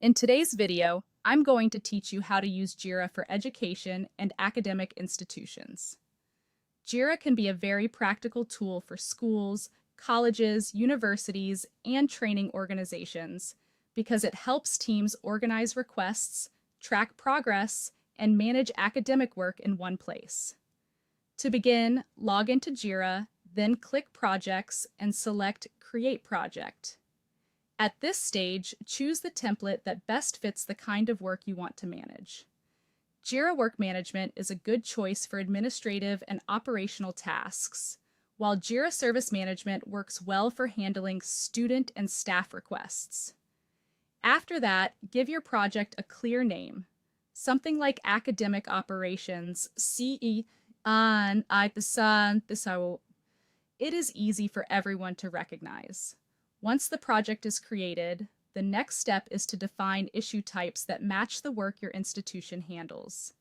In today's video, I'm going to teach you how to use Jira for education and academic institutions. Jira can be a very practical tool for schools, colleges, universities, and training organizations because it helps teams organize requests, track progress, and manage academic work in one place. To begin, log into Jira, then click Projects and select Create Project. At this stage, choose the template that best fits the kind of work you want to manage. Jira Work Management is a good choice for administrative and operational tasks, while Jira Service Management works well for handling student and staff requests. After that, give your project a clear name, something like Academic Operations, CE, an, I, it is easy for everyone to recognize. Once the project is created, the next step is to define issue types that match the work your institution handles.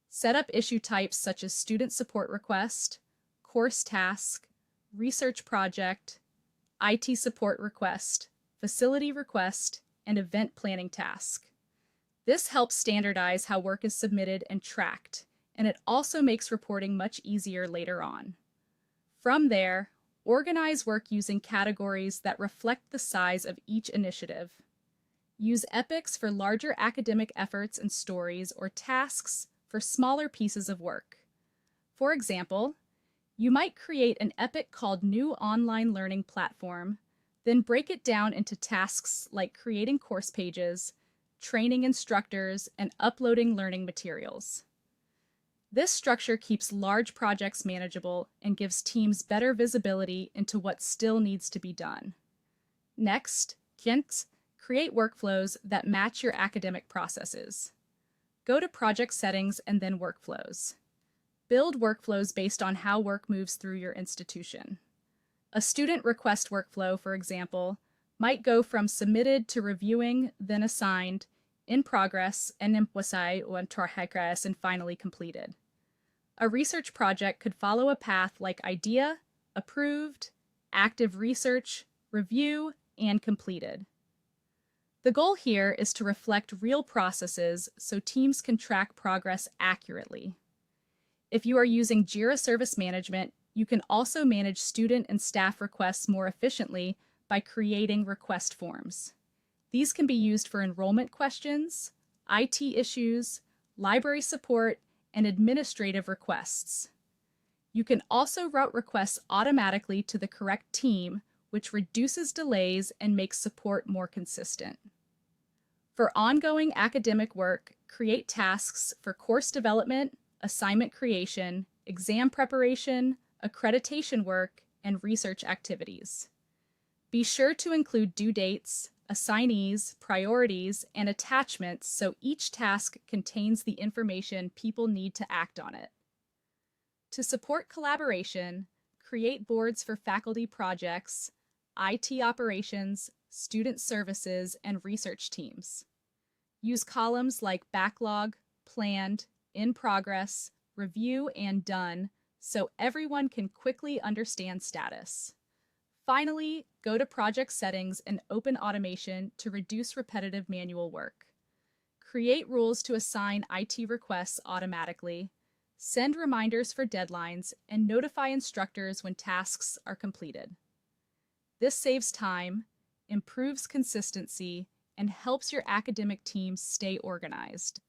Set up issue types such as student support request, course task, research project, IT support request, facility request, and event planning task. This helps standardize how work is submitted and tracked, and it also makes reporting much easier later on. From there, organize work using categories that reflect the size of each initiative. Use epics for larger academic efforts and stories or tasks for smaller pieces of work. For example, you might create an epic called New Online Learning Platform, then break it down into tasks like creating course pages, training instructors, and uploading learning materials. This structure keeps large projects manageable and gives teams better visibility into what still needs to be done. Next, create workflows that match your academic processes. Go to Project Settings and then Workflows. Build workflows based on how work moves through your institution. A student request workflow, for example, might go from submitted to reviewing, then assigned, in progress, and and finally completed. A research project could follow a path like idea, approved, active research, review, and completed. The goal here is to reflect real processes so teams can track progress accurately. If you are using Jira Service Management, you can also manage student and staff requests more efficiently by creating request forms. These can be used for enrollment questions, IT issues, library support, and administrative requests. You can also route requests automatically to the correct team, which reduces delays and makes support more consistent. For ongoing academic work, create tasks for course development, assignment creation, exam preparation, accreditation work, and research activities. Be sure to include due dates, assignees, priorities, and attachments so each task contains the information people need to act on it. To support collaboration, create boards for faculty projects, IT operations, student services, and research teams. Use columns like backlog, planned, in progress, review, and done so everyone can quickly understand status. Finally, go to Project Settings and open Automation to reduce repetitive manual work. Create rules to assign IT requests automatically, send reminders for deadlines, and notify instructors when tasks are completed. This saves time, improves consistency, and helps your academic team stay organized.